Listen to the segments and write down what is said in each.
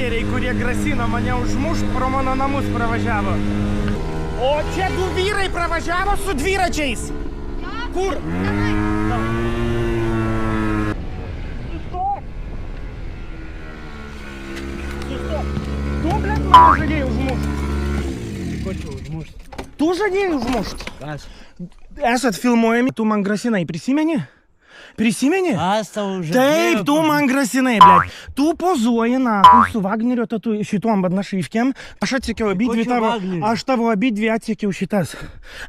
Hakeriai, kurie grasino mane užmušt, pro mano namus pravažiavo. O čia du vyrai pravažiavo su dviračiais. Kur? Tu, blėt, mane žadėjai užmušt. Ko čia užmušt? Tu žadėjai užmušt. Kas? Esat filmuojami, tu man grasinai, prisimeni? Prisimeni? Aš tau žadėjau. Taip, tu man grasinai, blėt. Tu pozuoji nakui su Vagnerio tatu šitom našyvkiam. Aš atsekiau abidvi tavo. Aš tavo abidvi atsekiau šitas.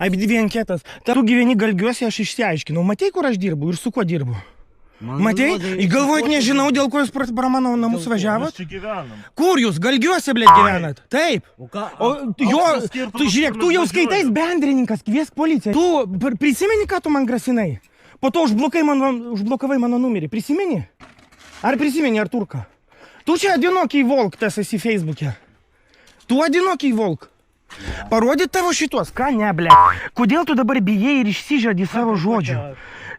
Abidvi anketas. Tu gyveni Galgiuose, aš išsiaiškinau. Matei, kur aš dirbu ir su kuo dirbu? Matei? Galvojat, nežinau, dėl ko jūs pro mano namus važiavot? Kur jūs? Galgiuose, blėt, gyvenat? Taip. O jo, tu žiūrėk, tu jau skaitais bendrininkas, kviesk policiją. Tu prisimeni, ką tu man grasinai? Po to užblokavai mano numerį. Prisimeni? Ar prisimeni, Arturka? Tu čia adinokiai volk, tas esi Facebook'e. Tu adinokiai volk. Parodyt tavo šitos. Ką ne, blėt? Kodėl tu dabar bijai ir išsižadi savo žodžių?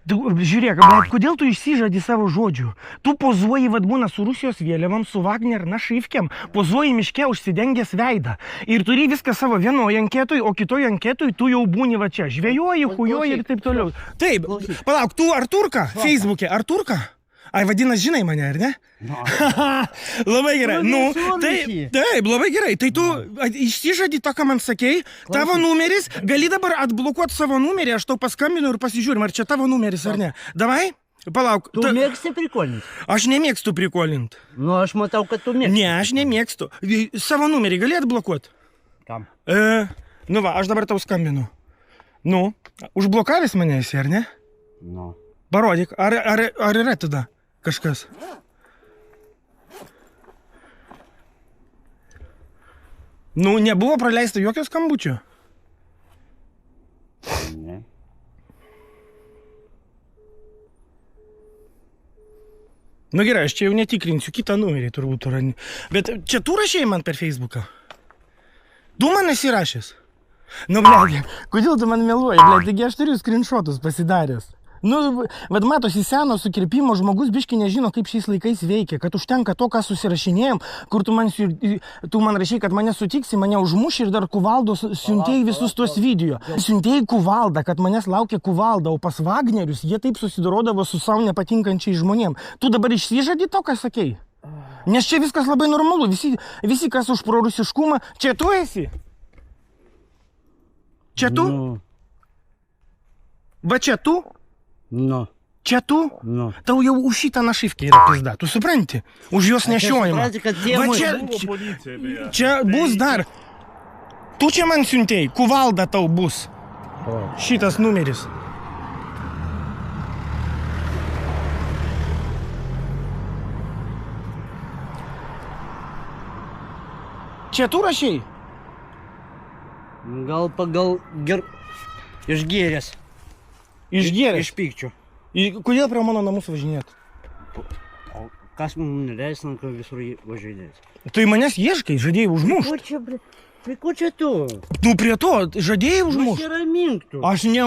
Žiūrėk, bet kodėl tu išsižadi savo žodžių? Tu pozuoji vadbūna su Rusijos vėliavom, su Wagner našyvkiam, pozuoji miške užsidengęs veidą. Ir turi viską savo vienoje anketui, o kitoje anketui tu jau būni va čia. Žvejoji, hujoji ir taip toliau. Taip, palauk, tu Arturka, Facebook'e, Arturka? Ai, vadinas, žinai mane, ar ne? Labai gerai. Nu, taip, labai gerai. Tai tu išsižadi to, ką man sakei, tavo numeris, gali dabar atblokuoti savo numerį, aš tau paskambinu ir pasižiūrim, ar čia tavo numeris ar ne. Davai? Palauk. Tu mėgsti prikolint? Aš nemėgstu prikolint. Nu, aš matau, kad tu mėgsti. Ne, aš nemėgstu. Savo numerį gali atblokuoti? Kam? Nu va, aš dabar tau skambinu. Nu, užblokavęs mane esi, ar ne? Nu. Parodyk, ar yra tada kažkas? Nu, nebuvo praleista jokio skambučio? Ne. Nu gerai, aš čia jau netikrinsiu, kitą numerį turbūt rani. Bet čia tu rašėjai man per Facebooką? Tu man esi rašęs? Nu, blėdė, kodėl tu man meluoji, blėdė, taigi aš turiu screenshotus pasidaręs. Nu, vad matosi, seno sukirpimo žmogus biški nežino, kaip šiais laikais veikia, kad užtenka to, ką susirašinėjom, kur tu man rašai, kad mane sutiksi, mane užmuši ir dar Kuvaldo siuntėjai visus tuos video. Siuntėjai Kuvaldą, kad manęs laukia Kuvalda, o pas Wagnerius jie taip susidorodavo su savo nepatinkančiai žmonėm. Tu dabar išsižadi to, ką sakei? Nes čia viskas labai normalu, visi kas už prorusiškumą, čia tu esi? Čia tu? Va čia tu? Nu. Čia tu? Nu. Tau jau už šitą našyvkę yra pizda, tu supranti? Už jos nešiojimą. Čia bus dar. Tu čia man siuntėjai, Kuvalda tau bus. Šitas numeris. Čia tu rašai? Gal pagal išgėręs. Išgėręs? Iš pykčio. Kodėl prie mano namus važinėt? O kas man neleis, kai visur važinėt? Tai manęs ieškai, žadėjai užmušt. Prie ko čia tu? Tu prie to, žadėjai užmušt. Nusiramink tu. Aš ne,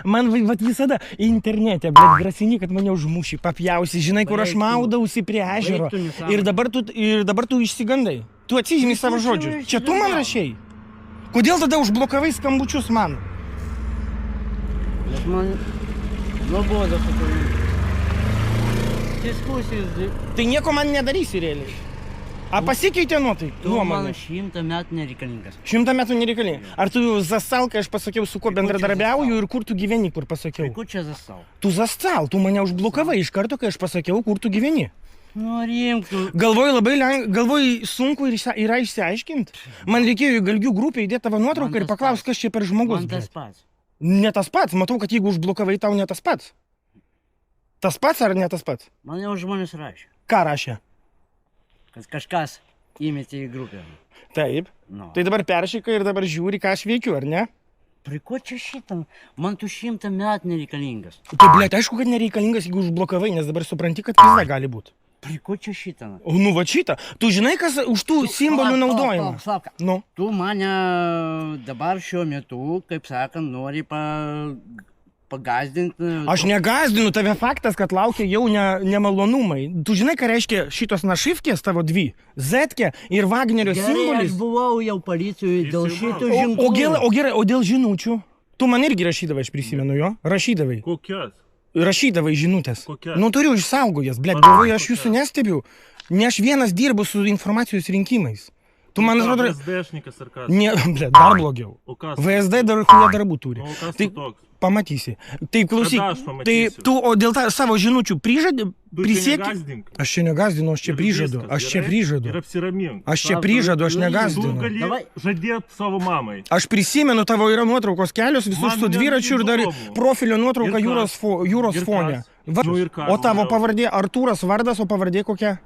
man visada internete, blėt, grasini, kad mane užmuši, papjausi, žinai, kur aš maudausi prie ežero. Ir dabar tu išsigandai. Tu atsižymi savo žodžius. Čia tu man rašei? Kodėl tada užblokavai skambučius man? Nes man nuoboda su tavimi. Diskusijos. Tai nieko man nedarysi realiai. A pasikeitė nuomonė? Tu man 100 metų nereikalingas. 100 metų nereikalingas. Ar tu zasal, kai aš pasakiau, su kuo bendradarbiauju ir kur tu gyveni, kur pasakiau? Kur čia zasal? Tu zasal, tu mane užblokavai iš karto, kai aš pasakiau, kur tu gyveni. Nu, rimk tu. Galvoju sunku yra išsiaiškinti. Man reikėjo į Galgių grupę įdėti tavo nuotrauką ir paklausti, kas čia per žmogus. Man tas pats. Ne tas pats, matau, kad jeigu užblokavai, tau ne tas pats. Tas pats ar ne tas pats? Man jau žmonės rašė. Ką rašė? Kad kažkas įmetė į grupę. Taip. No. Tai dabar peršyka ir dabar žiūri, ką aš veikiu, ar ne? Prie ko čia šitą? Man tu 100 metų nereikalingas. Tai, blėt, aišku, kad nereikalingas, jeigu užblokavai, nes dabar supranti, kad pizda gali būti. Prie ko čia šitą? Nu, va šitą. Tu žinai, kas už tų simbolių naudojimą? Slavka. Nu. Tu mane dabar šiuo metu, kaip sakant, nori pagazdinti. Aš negazdinu, tave faktas, kad laukia jau nemalonumai. Tu žinai, ką reiškia šitos našivkės tavo dvi? Zetkė ir Vagnerio Gerai, simbolis. aš buvau jau policijoje dėl šitų O žinklų. gerai, o dėl žinučių? Tu man irgi rašydavai, aš prisimenu jo? Rašydavai. Kokias? Rašydavai žinutės. Kokia? Nu turiu išsaugojęs, blėt, Parašyk galvoju, aš kokia. jūsų nestebiu. Ne aš vienas dirbu su informacijos rinkimais. Tu man atrodo... VSDšnikas ar kas? Ne, blėt, dar blogiau. O kas? VSD dar chuja darbų turi. O kas Tai tu toks? pamatysi. Tai klausyk, Kada aš tai pamatysiu? tu, o dėl savo žinučių prižadi, Tu čia prisieki? negazdink. Aš čia negazdinu, aš čia Ir prižadu. viskas, Aš čia gerai? prižadu. Ir apsiramink. Aš čia prižadu, aš Tu negazdinu. gali Davai. žadėti savo mamai. Aš prisimenu, tavo yra nuotraukos kelios, visus Man su dviračiu ir dar neįdomu. profilio nuotrauka Ir kas? jūros Ir fone. kas? Va, Nu ir kas? o tavo Vėl. pavardė Artūras vardas, o pavardė kokia?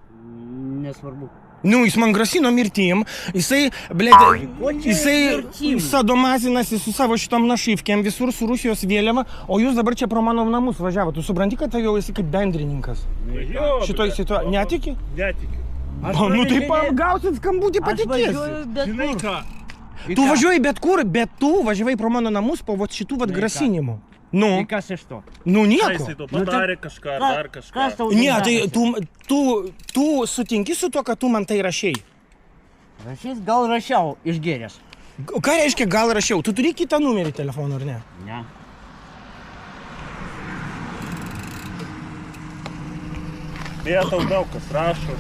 Nesvarbu. Nu, jis man grasino mirtim, jisai, blėt, Ko čia jisai mirtim? sadomazinasi su savo šitom našivkėm, visur su Rusijos vėliava, o jūs dabar čia pro mano namus važiavo. Tu supranti, kad tai jau esi kaip bendrininkas. Jo, Šitoj blet. situacijoj, netiki? Netikiu. Nu tai gausit skambutį, Aš patikėsi. važiuoju bet Žinai kur. ką? Tu važiuoji bet kur, bet tu važiavai pro mano namus po vat šitų vat Žinai ką? grasinimų. Nu, Tai kas iš to? nu Ką nieko. jisai to padarė kažką, dar Kas kažką? tau Ne, tai dedasi? tu sutinki su to, kad tu man tai rašiai. Rašys gal rašiau išgėręs. Ką reiškia gal rašiau? Tu turi kitą numerį telefono, ar ne? Ne. Beje, tau daug kas rašo.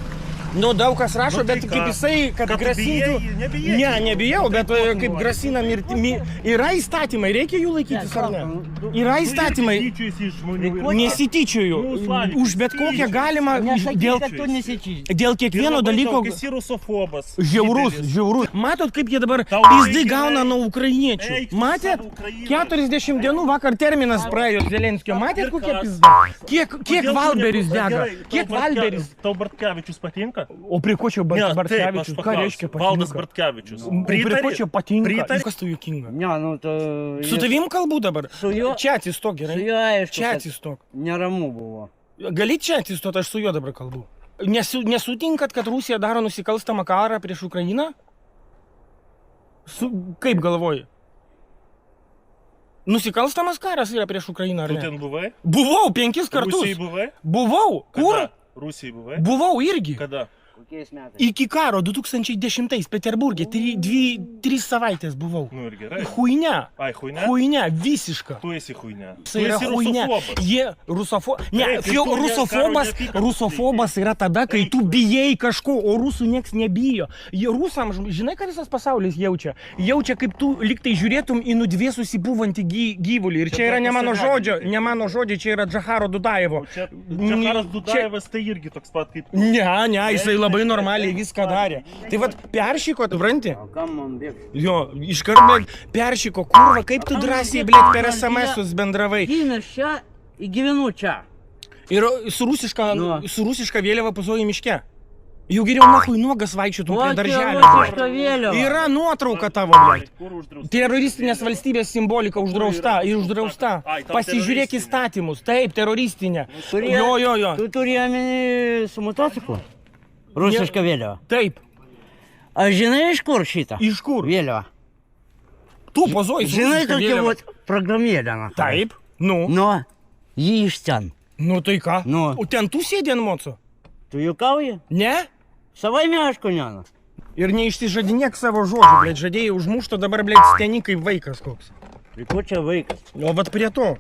Nu, daug kas rašo, Nu, tai bet ką? kaip jisai, kad Kad tu grasintų... bijai, nebijai? Ne, nebijau, bet Tai ko tu kaip nori? grasina mirtimi... Yra įstatymai, reikia jų laikytis, ar ne? Yra įstatymai, Tyčiuosi iš žmonių. ir- nesityčioju. Nu, Slavik, Už bet kokią tyčiojies. galima... Nesakyk, Dėl, kad tu nesičysi. dėl kiekvieno Ir labai dalyko... daug, Esi rusofobas. Žiaurus, didelis. žiaurus. Matot, kaip jie dabar Tau pizdai reikia, gauna eik. nuo ukrainiečių. Eik tu Matėt? savo Ukrainą. 40 dienų vakar terminas praėjo Zelenskio. Matėt, Ir kokia kas? pizda? Kiek Kodėl tu Valberis ne- dega? Gerai, Kiek tau Valberis? Tau Bartkevičius patinka? O prie ko čia Ne, taip, aš Bartkevičius? Ką paklausiu. reiškia Valdas patinka? Bartkevičius. O prie ko čia patinka? Pritari? Kas tau juokinga? Ne, nu tu... Su tavim kalbu dabar? Su juo- Čia atsistok, Su gerai? juo aišku, Čia kad atsistok. neramu buvo. Gali čia atsistot, aš su juo dabar kalbu. Nesutinkat, kad Rusija daro nusikalstamą karą prieš Ukrainą? Kaip galvoji? Nusikalstamas karas yra prieš Ukrainą, ar Tu ne? ten buvai? Buvau 5 kartus. Rusijai buvai? Buvau. Kur? Kada? Rusijai buvai? Buvau irgi. Kada? Kokiais metais? Iki karo 2010 Peterburgė 3 savaitės buvau. Nu ir gerai. Huinia. Ai, huine? Huinia, visiška. Tu esi huine. Tu Tai yra esi huinia. rusofobas. Jie ne, Taip, ir tu ne- rusofobas, karo neapykantos rusofobas yra tada, kai tu bijai kažko, o rusų nieks nebijo. Rusam, žinai, ką visas pasaulis jaučia? Jaučia, kaip tu liktai žiūrėtum į nudvėsusį buvantį gyvulį. Ir čia yra ne mano žodžio, čia yra Džaharo Dudajevo. Čia Džaharas Dudajevas tai irgi toks pat kaip... Ne, jisai labai normaliai viską darė. Tai vad, peršyko, tu supranti? O kam man bėgti? Jo, iškart, blėt, peršyko, kurva, kaip tu drąsiai, blėt, per SMS-us bendravai. Gimęs čia, gyvenu čia. Ir su rusiška vėliava pozuoji miške. Jau geriau nahui nuogas vaikščiotum prie darželio. Rusiška vėliava. Yra nuotrauka tavo, blėt. Kur uždrausta? Teroristinės valstybės simbolika uždrausta ir uždrausta. Ai, tau Pasižiūrėk teroristinė. įstatymus. Taip, teroristinė. Kurie- Jo. Tu turi omeny su motociklu? Rusiška vėliava. Taip. Aš žinai iš kur šitą? Iš kur? Vėliava. Tu pozuoji su Žinai rusiška tokia vėliava. vat programėlė. na. Taip. Nu. Nu, jį iš ten. Nu tai ką? Nu. O ten tu sėdi ant moco? Tu juokauji? Ne? Savaime aišku, ne. Ir neištižadinėk savo žodžių, blėt, žadėjai užmušto, dabar, blėt, steni kaip vaikas koks. Tai ko čia vaikas? O vat prie to.